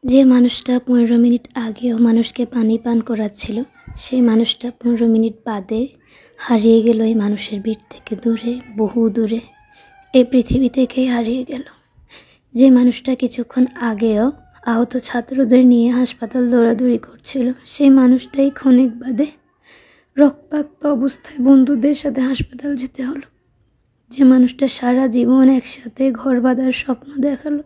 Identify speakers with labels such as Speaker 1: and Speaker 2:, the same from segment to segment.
Speaker 1: যে মানুষটা 15 মিনিট আগেও মানুষকে পানি পান করাচ্ছিল, সেই মানুষটা 15 মিনিট বাদে হারিয়ে গেল এই মানুষের ভিড় থেকে দূরে, বহু দূরে, এই পৃথিবী থেকেই হারিয়ে গেল। যে মানুষটা কিছুক্ষণ আগেও আহত ছাত্রদের নিয়ে হাসপাতাল দৌড়াদৌড়ি করছিল, সেই মানুষটাই ক্ষণিক বাদে রক্তাক্ত অবস্থায় বন্ধুদের সাথে হাসপাতাল যেতে হলো। যে মানুষটা সারা জীবন একসাথে ঘর বাঁধার স্বপ্ন দেখালো,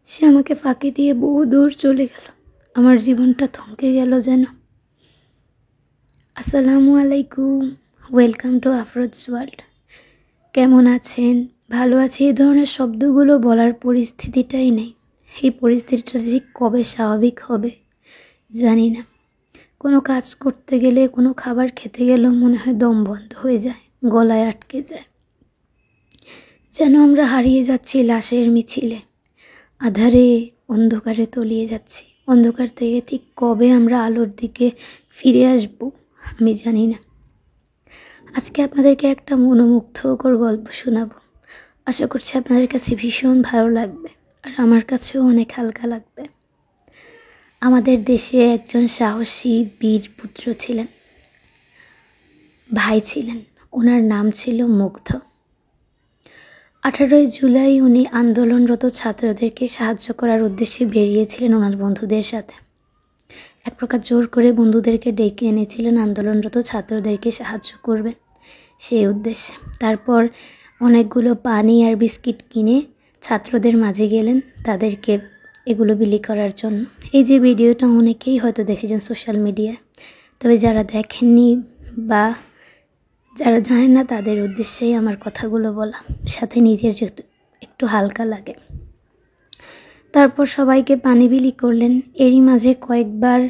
Speaker 1: সে আমাকে ফাঁকি দিয়ে বহু দূর চলে গেল। আমার জীবনটা থমকে গেল যেন। আসসালামু আলাইকুম, ওয়েলকাম টু আফরোজ ওয়ার্ল্ড। কেমন আছেন? ভালো আছি এই ধরনের শব্দগুলো বলার পরিস্থিতিটাই নেই। এই পরিস্থিতিটা ঠিক কবে স্বাভাবিক হবে জানি না। কোনো কাজ করতে গেলে, কোনো খাবার খেতে গেলেও মনে হয় দম বন্ধ হয়ে যায়, গলায় আটকে যায়, যেন আমরা হারিয়ে যাচ্ছি লাশের মিছিলে। আধারে অন্ধকারে তলিয়ে যাচ্ছি। অন্ধকার থেকে ঠিক কবে আমরা আলোর দিকে ফিরে আসব আমি জানি না। আজকে আপনাদেরকে একটা মনোমুগ্ধকর গল্প শোনাবো। আশা করছি আপনাদের কাছে ভীষণ ভালো লাগবে, আর আমার কাছেও অনেক হালকা লাগবে। আমাদের দেশে একজন সাহসী বীর পুত্র ছিলেন, ভাই ছিলেন। ওনার নাম ছিল মুগ্ধ। 18 জুলাই উনি আন্দোলনরত ছাত্রদেরকে সাহায্য করার উদ্দেশ্যে বেরিয়েছিলেন ওনার বন্ধুদের সাথে। এক প্রকার জোর করে বন্ধুদেরকে ডেকে এনেছিলেন আন্দোলনরত ছাত্রদেরকে সাহায্য করবেন সেই উদ্দেশ্যে। তারপর অনেকগুলো পানি আর বিস্কিট কিনে ছাত্রদের মাঝে গেলেন তাদেরকে এগুলো বিলি করার জন্য। এই যে ভিডিওটা অনেকেই হয়তো দেখেছেন সোশ্যাল মিডিয়ায়, তবে যারা দেখেননি বা যারা জানেন না তাদের উদ্দেশ্যেই আমার কথাগুলো বলা, সাথে নিজের যেহেতু একটু হালকা লাগে। তারপর সবাইকে পানি বিলি করলেন। এরই মাঝে কয়েকবার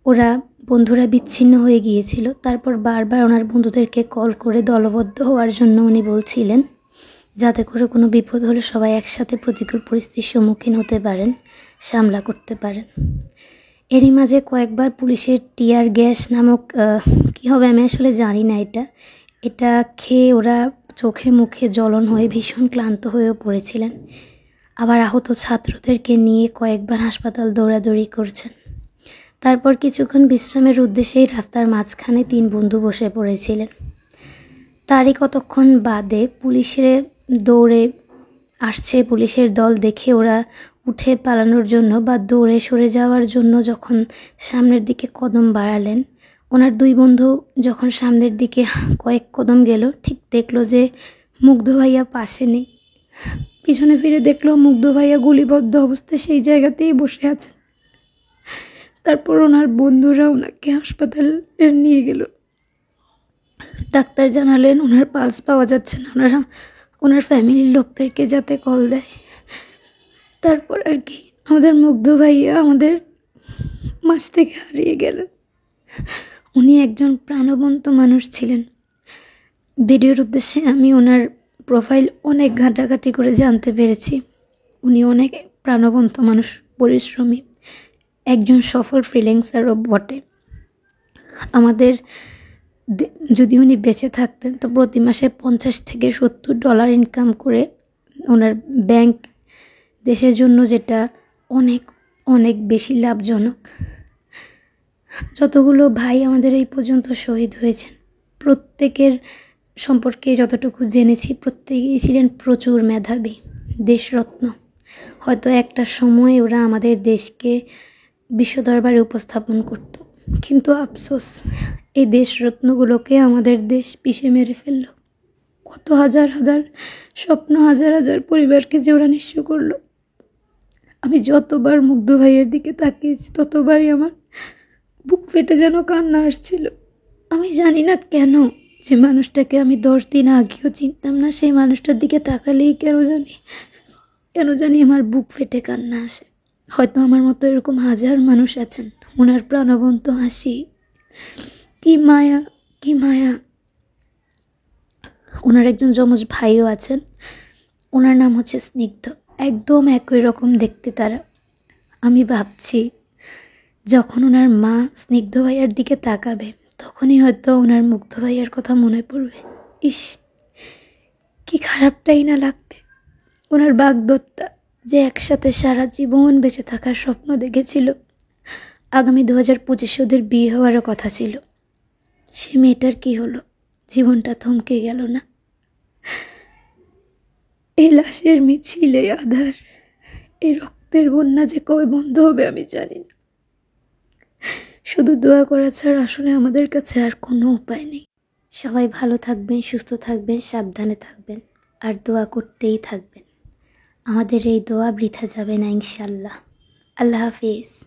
Speaker 1: ওরা বন্ধুরা বিচ্ছিন্ন হয়ে গিয়েছিল। তারপর বারবার ওনার বন্ধুদেরকে কল করে দলবদ্ধ হওয়ার জন্য উনি বলছিলেন, যাতে করে কোনো বিপদ হলে সবাই একসাথে প্রতিকূল পরিস্থিতির সম্মুখীন হতে পারেন, সামলা করতে পারেন। এরই মাঝে কয়েকবার পুলিশের টিয়ার গ্যাস নামক কী হবে আমি আসলে জানি না, এটা খেয়ে ওরা চোখে মুখে জ্বলন হয়ে ভীষণ ক্লান্ত হয়েও পড়েছিলেন। আবার আহত ছাত্রদেরকে নিয়ে কয়েকবার হাসপাতাল দৌড়াদৌড়ি করছেন। তারপর কিছুক্ষণ বিশ্রামের উদ্দেশ্যেই রাস্তার মাঝখানে 3 বন্ধু বসে পড়েছিলেন। তারই কতক্ষণ বাদে পুলিশের দৌড়ে আসছে, পুলিশের দল দেখে ওরা উঠে পালানোর জন্য বা দৌড়ে সরে যাওয়ার জন্য যখন সামনের দিকে কদম বাড়ালেন, ওনার 2 বন্ধু যখন সামনের দিকে কয়েক কদম গেল, ঠিক দেখলো যে মুগ্ধ ভাইয়া পাশে নেই। পিছনে ফিরে দেখলো মুগ্ধ ভাইয়া গুলিবদ্ধ অবস্থায় সেই জায়গাতেই বসে আছেন। তারপর ওনার বন্ধুরা ওনাকে হাসপাতালে নিয়ে গেল। ডাক্তার জানালেন ওনার পালস পাওয়া যাচ্ছে না, ওনার ফ্যামিলির লোকদেরকে যাতে কল দেয়। তারপর আর কি আমাদের মুগ্ধ ভাইয়া আমাদের মাঝ থেকে হারিয়ে গেলেন। উনি একজন প্রাণবন্ত মানুষ ছিলেন। ভিডিওর উদ্দেশ্যে আমি ওনার প্রোফাইল অনেক ঘাটাঘাটি করে জানতে পেরেছি। উনি অনেক প্রাণবন্ত মানুষ, পরিশ্রমী, একজন সফল ফ্রিল্যান্সারও বটে। আমাদের যদি উনি বেঁচে থাকতেন তো প্রতি মাসে $50 থেকে $70 ইনকাম করে ওনার ব্যাংক দেশের জন্য, যেটা অনেক অনেক বেশি লাভজনক। যতগুলো ভাই আমাদের এই পর্যন্ত শহীদ হয়েছেন, প্রত্যেকের সম্পর্কে যতটুকু জেনেছি প্রত্যেকেই ছিলেন প্রচুর মেধাবী, দেশরত্ন। হয়তো একটা সময় ওরা আমাদের দেশকে বিশ্ব দরবারে উপস্থাপন করত, কিন্তু আফসোস এই দেশরত্নগুলোকে আমাদের দেশ পিষে মেরে ফেলল। কত হাজার হাজার স্বপ্ন, হাজার হাজার পরিবারকে যে ওরা নিঃস্ব করলো। আমি যতবার মুগ্ধ ভাইয়ের দিকে তাকিয়েছি ততবারই আমার বুক ফেটে যেন কান্না আসছিল। আমি জানি না কেন, যে মানুষটাকে আমি 10 দিন আগেও চিনতাম না, সেই মানুষটার দিকে তাকালেই কেন জানি আমার বুক ফেটে কান্না আসে। হয়তো আমার মতো এরকম হাজার মানুষ আছেন। ওনার প্রাণবন্ত হাসি, কি মায়া, কি মায়া। ওনার একজন যমজ ভাইও আছেন, ওনার নাম হচ্ছে স্নিগ্ধ। একদম একই রকম দেখতে তারা। আমি ভাবছি যখন ওনার মা স্নিগ্ধ ভাইয়ার দিকে তাকাবে তখনই হয়তো ওনার মুগ্ধ ভাইয়ার কথা মনে পড়বে। ইস, কি খারাপটাই না লাগবে। ওনার বাগদত্তা, যে একসাথে সারা জীবন বেঁচে থাকার স্বপ্ন দেখেছিল। আগামী 2025 ওদের বিয়ে হওয়ারও কথা ছিল। সে মেয়েটার কি হলো? জীবনটা থমকে গেল না? এই লাশের মিছিল, এই আধার, এই রক্তের বন্যা যে কবে বন্ধ হবে আমি জানি না। শুধু দোয়া করা ছাড়া আসলে আমাদের কাছে আর কোনো উপায় নেই। সবাই ভালো থাকবেন, সুস্থ থাকবেন, সাবধানে থাকবেন, আর দোয়া করতেই থাকবেন। আমাদের এই দোয়া বৃথা যাবে না ইনশাল্লাহ। আল্লাহ হাফিজ।